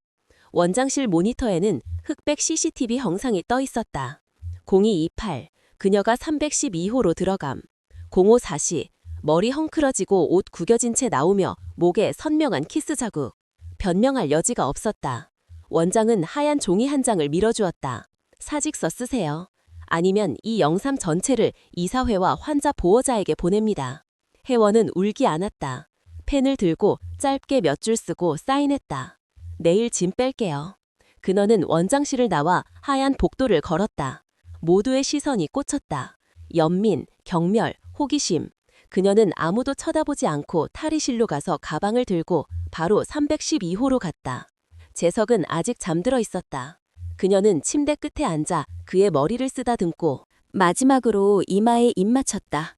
원장실 모니터에는 흑백 CCTV 형상이 떠 있었다. 0228, 그녀가 312호로 들어감. 0544, 머리 헝클어지고 옷 구겨진 채 나오며 목에 선명한 키스 자국. 변명할 여지가 없었다. 원장은 하얀 종이 한 장을 밀어주었다. 사직서 쓰세요. 아니면 이 영상 전체를 이사회와 환자 보호자에게 보냅니다. 혜원은 울기 않았다. 펜을 들고 짧게 몇 줄 쓰고 사인했다. 내일 짐 뺄게요. 그녀는 원장실을 나와 하얀 복도를 걸었다. 모두의 시선이 꽂혔다. 연민, 경멸, 호기심. 그녀는 아무도 쳐다보지 않고 탈의실로 가서 가방을 들고 바로 312호로 갔다. 재석은 아직 잠들어 있었다. 그녀는 침대 끝에 앉아 그의 머리를 쓰다듬고 마지막으로 이마에 입 맞췄다.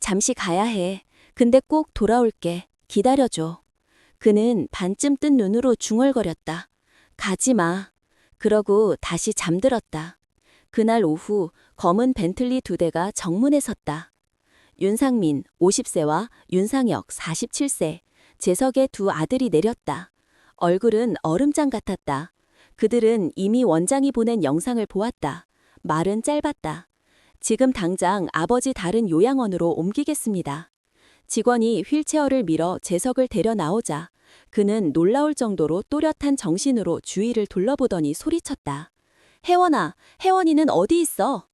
잠시 가야 해. 근데 꼭 돌아올게. 기다려줘. 그는 반쯤 뜬 눈으로 중얼거렸다. 가지 마. 그러고 다시 잠들었다. 그날 오후 검은 벤틀리 2대가 정문에 섰다. 윤상민 50세와 윤상혁 47세, 재석의 두 아들이 내렸다. 얼굴은 얼음장 같았다. 그들은 이미 원장이 보낸 영상을 보았다. 말은 짧았다. 지금 당장 아버지 다른 요양원으로 옮기겠습니다. 직원이 휠체어를 밀어 재석을 데려 나오자 그는 놀라울 정도로 또렷한 정신으로 주위를 둘러보더니 소리쳤다. 혜원아, 혜원이는 어디 있어?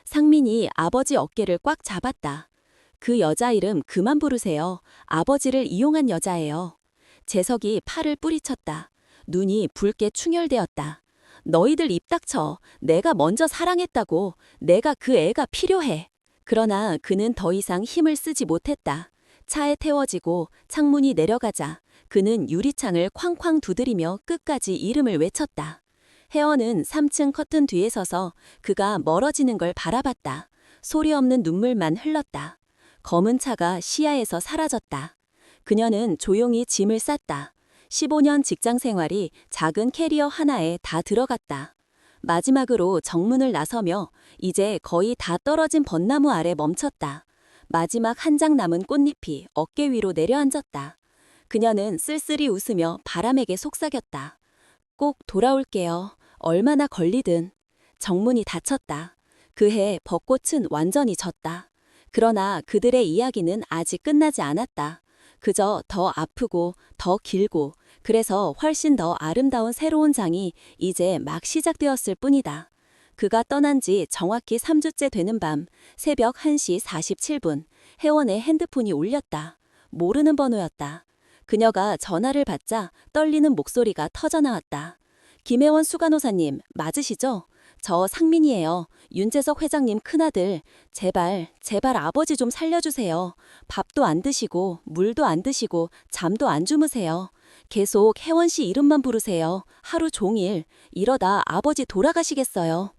상민이 아버지 어깨를 꽉 잡았다. 그 여자 이름 그만 부르세요. 아버지를 이용한 여자예요. 재석이 팔을 뿌리쳤다. 눈이 붉게 충혈되었다. 너희들 입 닥쳐. 내가 먼저 사랑했다고. 내가 그 애가 필요해. 그러나 그는 더 이상 힘을 쓰지 못했다. 차에 태워지고 창문이 내려가자 그는 유리창을 쾅쾅 두드리며 끝까지 이름을 외쳤다. 혜원은 3층 커튼 뒤에 서서 그가 멀어지는 걸 바라봤다. 소리 없는 눈물만 흘렀다. 검은 차가 시야에서 사라졌다. 그녀는 조용히 짐을 쌌다. 15년 직장 생활이 작은 캐리어 하나에 다 들어갔다. 마지막으로 정문을 나서며 이제 거의 다 떨어진 벚나무 아래 멈췄다. 마지막 한 장 남은 꽃잎이 어깨 위로 내려앉았다. 그녀는 쓸쓸히 웃으며 바람에게 속삭였다. 꼭 돌아올게요. 얼마나 걸리든. 정문이 닫혔다. 그해 벚꽃은 완전히 졌다. 그러나 그들의 이야기는 아직 끝나지 않았다. 그저 더 아프고 더 길고 그래서 훨씬 더 아름다운 새로운 장이 이제 막 시작되었을 뿐이다. 그가 떠난 지 정확히 3주째 되는 밤 새벽 1시 47분 혜원의 핸드폰이 울렸다. 모르는 번호였다. 그녀가 전화를 받자 떨리는 목소리가 터져나왔다. 김혜원 수간호사님 맞으시죠? 저 상민이에요. 윤재석 회장님 큰아들. 제발 아버지 좀 살려주세요. 밥도 안 드시고 물도 안 드시고 잠도 안 주무세요. 계속 혜원 씨 이름만 부르세요. 하루 종일. 이러다 아버지 돌아가시겠어요.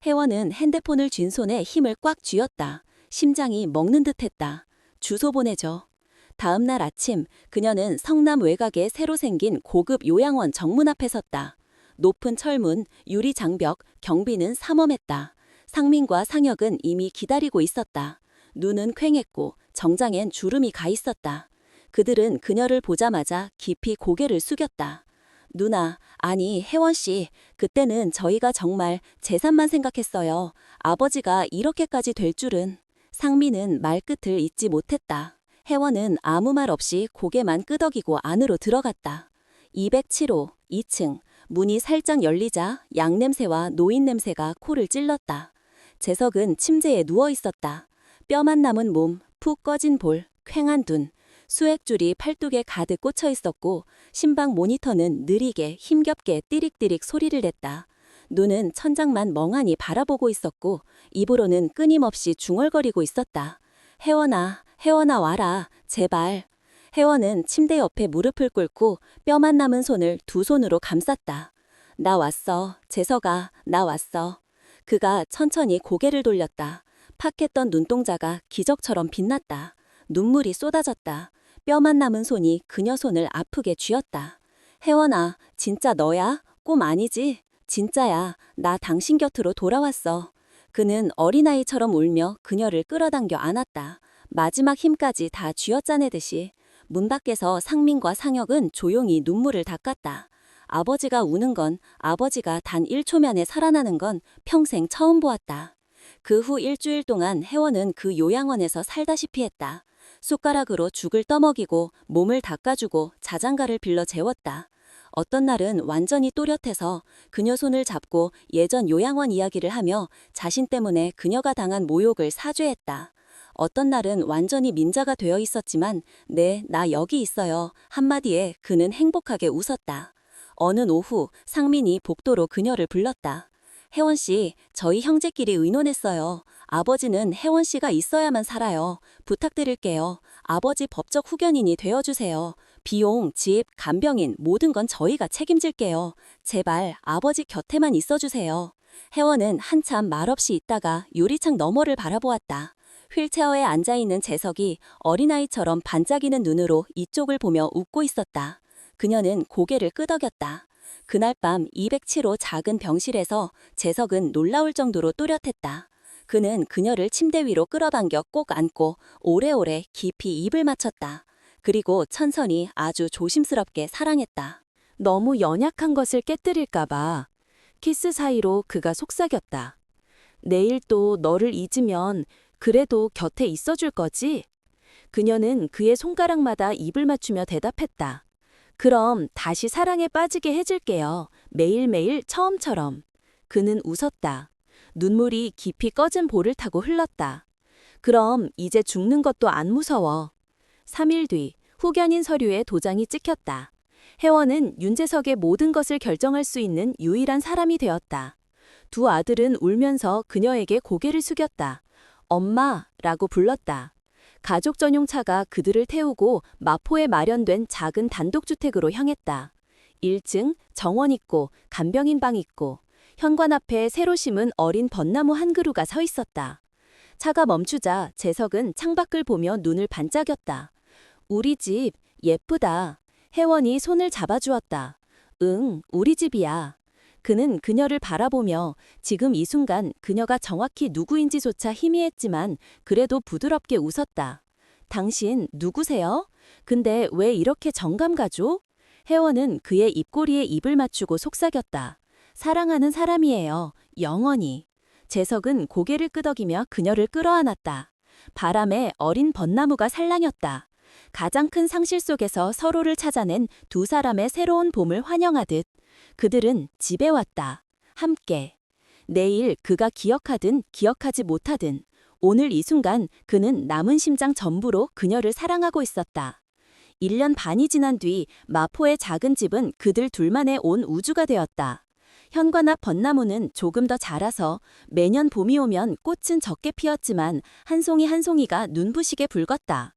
혜원은 핸드폰을 쥔 손에 힘을 꽉 쥐었다. 심장이 먹는 듯했다. 주소 보내죠. 다음 날 아침 그녀는 성남 외곽에 새로 생긴 고급 요양원 정문 앞에 섰다. 높은 철문, 유리 장벽, 경비는 삼엄했다. 상민과 상혁은 이미 기다리고 있었다. 눈은 퀭했고 정장엔 주름이 가 있었다. 그들은 그녀를 보자마자 깊이 고개를 숙였다. 누나, 아니 혜원 씨, 그때는 저희가 정말 재산만 생각했어요. 아버지가 이렇게까지 될 줄은. 상민은 말끝을 잇지 못했다. 혜원은 아무 말 없이 고개만 끄덕이고 안으로 들어갔다. 207호, 2층. 문이 살짝 열리자 양냄새와 노인 냄새가 코를 찔렀다. 재석은 침대에 누워 있었다. 뼈만 남은 몸, 푹 꺼진 볼, 퀭한 둔. 수액줄이 팔뚝에 가득 꽂혀 있었고 신방 모니터는 느리게 힘겹게 띠릭띠릭 소리를 냈다. 눈은 천장만 멍하니 바라보고 있었고 입으로는 끊임없이 중얼거리고 있었다. 혜원아, 혜원아 와라. 제발. 혜원은 침대 옆에 무릎을 꿇고 뼈만 남은 손을 두 손으로 감쌌다. 나 왔어. 재석아, 나 왔어. 그가 천천히 고개를 돌렸다. 팍했던 눈동자가 기적처럼 빛났다. 눈물이 쏟아졌다. 뼈만 남은 손이 그녀 손을 아프게 쥐었다. 혜원아, 진짜 너야? 꿈 아니지? 진짜야. 나 당신 곁으로 돌아왔어. 그는 어린아이처럼 울며 그녀를 끌어당겨 안았다. 마지막 힘까지 다 쥐어짜내듯이. 문 밖에서 상민과 상혁은 조용히 눈물을 닦았다. 아버지가 우는 건, 아버지가 단 1초 만에 살아나는 건 평생 처음 보았다. 그 후 일주일 동안 혜원은 그 요양원에서 살다시피 했다. 숟가락으로 죽을 떠먹이고 몸을 닦아주고 자장가를 빌려 재웠다. 어떤 날은 완전히 또렷해서 그녀 손을 잡고 예전 요양원 이야기를 하며 자신 때문에 그녀가 당한 모욕을 사죄했다. 어떤 날은 완전히 민자가 되어 있었지만 네, 나 여기 있어요. 한마디에 그는 행복하게 웃었다. 어느 오후 상민이 복도로 그녀를 불렀다. 혜원 씨, 저희 형제끼리 의논했어요. 아버지는 혜원 씨가 있어야만 살아요. 부탁드릴게요. 아버지 법적 후견인이 되어주세요. 비용, 집, 간병인 모든 건 저희가 책임질게요. 제발 아버지 곁에만 있어주세요. 혜원은 한참 말없이 있다가 유리창 너머를 바라보았다. 휠체어에 앉아있는 재석이 어린아이처럼 반짝이는 눈으로 이쪽을 보며 웃고 있었다. 그녀는 고개를 끄덕였다. 그날 밤 207호 작은 병실에서 재석은 놀라울 정도로 또렷했다. 그는 그녀를 침대 위로 끌어당겨 꼭 안고 오래오래 깊이 입을 맞췄다. 그리고 천천히 아주 조심스럽게 사랑했다. 너무 연약한 것을 깨뜨릴까봐. 키스 사이로 그가 속삭였다. 내일 또 너를 잊으면 그래도 곁에 있어줄 거지? 그녀는 그의 손가락마다 입을 맞추며 대답했다. 그럼 다시 사랑에 빠지게 해줄게요. 매일매일 처음처럼. 그는 웃었다. 눈물이 깊이 꺼진 볼을 타고 흘렀다. 그럼 이제 죽는 것도 안 무서워. 3일 뒤 후견인 서류에 도장이 찍혔다. 혜원은 윤재석의 모든 것을 결정할 수 있는 유일한 사람이 되었다. 두 아들은 울면서 그녀에게 고개를 숙였다. 엄마라고 불렀다. 가족 전용 차가 그들을 태우고 마포에 마련된 작은 단독주택으로 향했다. 1층 정원 있고 간병인 방 있고 현관 앞에 새로 심은 어린 벚나무 한 그루가 서 있었다. 차가 멈추자 재석은 창밖을 보며 눈을 반짝였다. 우리 집 예쁘다. 혜원이 손을 잡아주었다. 응, 우리 집이야. 그는 그녀를 바라보며 지금 이 순간 그녀가 정확히 누구인지조차 희미했지만 그래도 부드럽게 웃었다. 당신 누구세요? 근데 왜 이렇게 정감 가죠? 혜원은 그의 입꼬리에 입을 맞추고 속삭였다. 사랑하는 사람이에요. 영원히. 재석은 고개를 끄덕이며 그녀를 끌어안았다. 바람에 어린 벚나무가 살랑였다. 가장 큰 상실 속에서 서로를 찾아낸 두 사람의 새로운 봄을 환영하듯 그들은 집에 왔다. 함께. 내일 그가 기억하든 기억하지 못하든 오늘 이 순간 그는 남은 심장 전부로 그녀를 사랑하고 있었다. 1년 반이 지난 뒤 마포의 작은 집은 그들 둘만의 온 우주가 되었다. 현관 앞 벚나무는 조금 더 자라서 매년 봄이 오면 꽃은 적게 피었지만 한 송이 한 송이가 눈부시게 붉었다.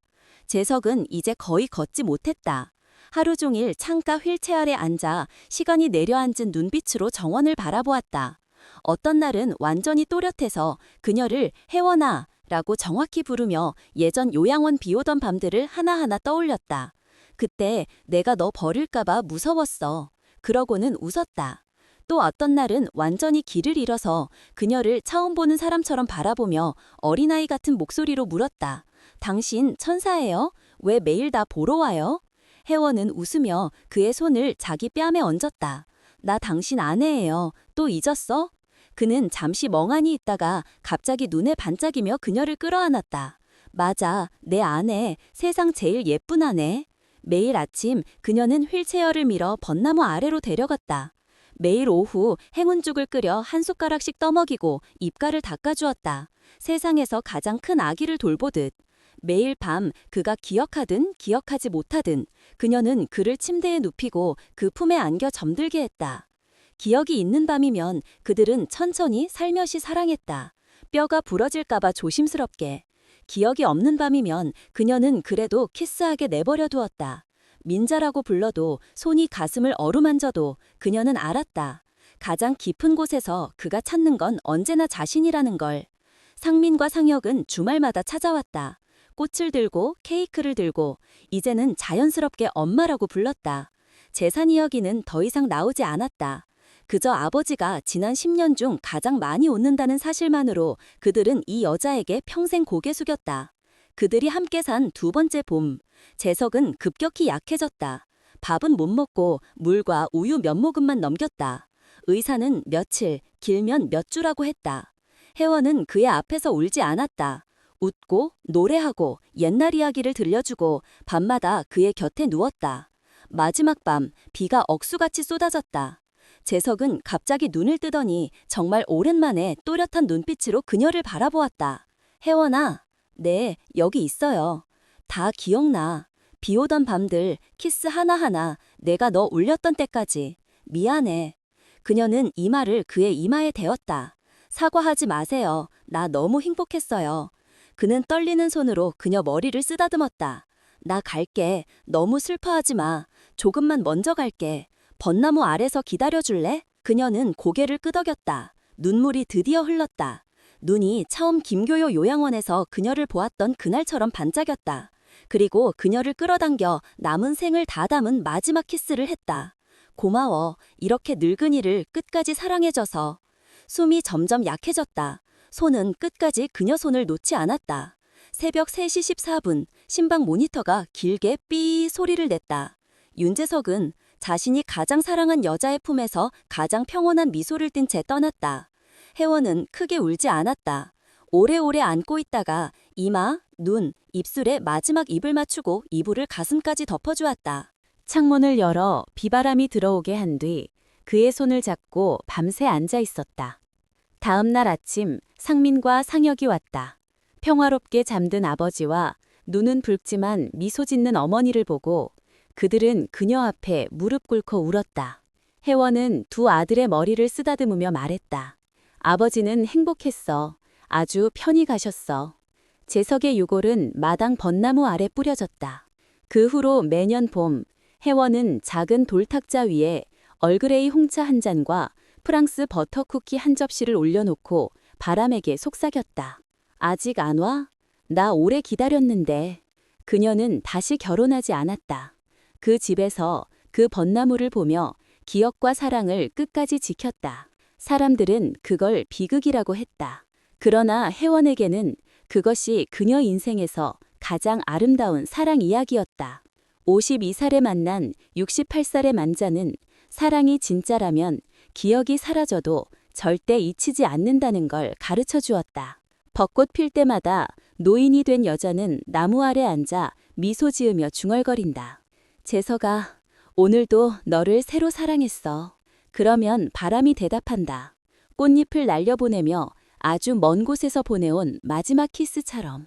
재석은 이제 거의 걷지 못했다. 하루 종일 창가 휠체어에 앉아 시간이 내려앉은 눈빛으로 정원을 바라보았다. 어떤 날은 완전히 또렷해서 그녀를 혜원아 라고 정확히 부르며 예전 요양원 비오던 밤들을 하나하나 떠올렸다. 그때 내가 너 버릴까봐 무서웠어. 그러고는 웃었다. 또 어떤 날은 완전히 길을 잃어서 그녀를 처음 보는 사람처럼 바라보며 어린아이 같은 목소리로 물었다. 당신 천사예요? 왜 매일 다 보러 와요? 혜원은 웃으며 그의 손을 자기 뺨에 얹었다. 나 당신 아내예요. 또 잊었어? 그는 잠시 멍하니 있다가 갑자기 눈에 반짝이며 그녀를 끌어안았다. 맞아, 내 아내, 세상 제일 예쁜 아내. 매일 아침 그녀는 휠체어를 밀어 벚나무 아래로 데려갔다. 매일 오후 행운죽을 끓여 한 숟가락씩 떠먹이고 입가를 닦아주었다. 세상에서 가장 큰 아기를 돌보듯. 매일 밤 그가 기억하든 기억하지 못하든 그녀는 그를 침대에 눕히고 그 품에 안겨 잠들게 했다. 기억이 있는 밤이면 그들은 천천히 살며시 사랑했다. 뼈가 부러질까봐 조심스럽게. 기억이 없는 밤이면 그녀는 그래도 키스하게 내버려 두었다. 민자라고 불러도 손이 가슴을 어루만져도 그녀는 알았다. 가장 깊은 곳에서 그가 찾는 건 언제나 자신이라는 걸. 상민과 상혁은 주말마다 찾아왔다. 꽃을 들고 케이크를 들고 이제는 자연스럽게 엄마라고 불렀다. 재산 이야기는 더 이상 나오지 않았다. 그저 아버지가 지난 10년 중 가장 많이 웃는다는 사실만으로 그들은 이 여자에게 평생 고개 숙였다. 그들이 함께 산 두 번째 봄, 재석은 급격히 약해졌다. 밥은 못 먹고 물과 우유 몇 모금만 넘겼다. 의사는 며칠, 길면 몇 주라고 했다. 혜원은 그의 앞에서 울지 않았다. 웃고 노래하고 옛날 이야기를 들려주고 밤마다 그의 곁에 누웠다. 마지막 밤 비가 억수같이 쏟아졌다. 재석은 갑자기 눈을 뜨더니 정말 오랜만에 또렷한 눈빛으로 그녀를 바라보았다. 혜원아, 네, 여기 있어요. 다 기억나. 비 오던 밤들 키스 하나하나 내가 너 울렸던 때까지. 미안해. 그녀는 이마를 그의 이마에 대었다. 사과하지 마세요. 나 너무 행복했어요. 그는 떨리는 손으로 그녀 머리를 쓰다듬었다. 나 갈게. 너무 슬퍼하지 마. 조금만 먼저 갈게. 벚나무 아래서 기다려줄래? 그녀는 고개를 끄덕였다. 눈물이 드디어 흘렀다. 눈이 처음 김교요 요양원에서 그녀를 보았던 그날처럼 반짝였다. 그리고 그녀를 끌어당겨 남은 생을 다 담은 마지막 키스를 했다. 고마워. 이렇게 늙은이를 끝까지 사랑해줘서. 숨이 점점 약해졌다. 손은 끝까지 그녀 손을 놓지 않았다. 새벽 3시 14분 신방 모니터가 길게 삐 소리를 냈다. 윤재석은 자신이 가장 사랑한 여자의 품에서 가장 평온한 미소를 띤 채 떠났다. 혜원은 크게 울지 않았다. 오래오래 안고 있다가 이마, 눈, 입술에 마지막 입을 맞추고 이불을 가슴까지 덮어주었다. 창문을 열어 비바람이 들어오게 한 뒤 그의 손을 잡고 밤새 앉아 있었다. 다음 날 아침 상민과 상혁이 왔다. 평화롭게 잠든 아버지와 눈은 붉지만 미소 짓는 어머니를 보고 그들은 그녀 앞에 무릎 꿇고 울었다. 혜원은 두 아들의 머리를 쓰다듬으며 말했다. 아버지는 행복했어. 아주 편히 가셨어. 재석의 유골은 마당 벚나무 아래 뿌려졌다. 그 후로 매년 봄, 혜원은 작은 돌탁자 위에 얼그레이 홍차 한 잔과 프랑스 버터 쿠키 한 접시를 올려놓고 바람에게 속삭였다. 아직 안 와? 나 오래 기다렸는데. 그녀는 다시 결혼하지 않았다. 그 집에서 그 벚나무를 보며 기억과 사랑을 끝까지 지켰다. 사람들은 그걸 비극이라고 했다. 그러나 혜원에게는 그것이 그녀 인생에서 가장 아름다운 사랑 이야기였다. 52살에 만난 68살의 만자는 사랑이 진짜라면 기억이 사라져도 절대 잊히지 않는다는 걸 가르쳐 주었다. 벚꽃 필 때마다 노인이 된 여자는 나무 아래 앉아 미소 지으며 중얼거린다. 재석아, 오늘도 너를 새로 사랑했어. 그러면 바람이 대답한다. 꽃잎을 날려보내며 아주 먼 곳에서 보내온 마지막 키스처럼.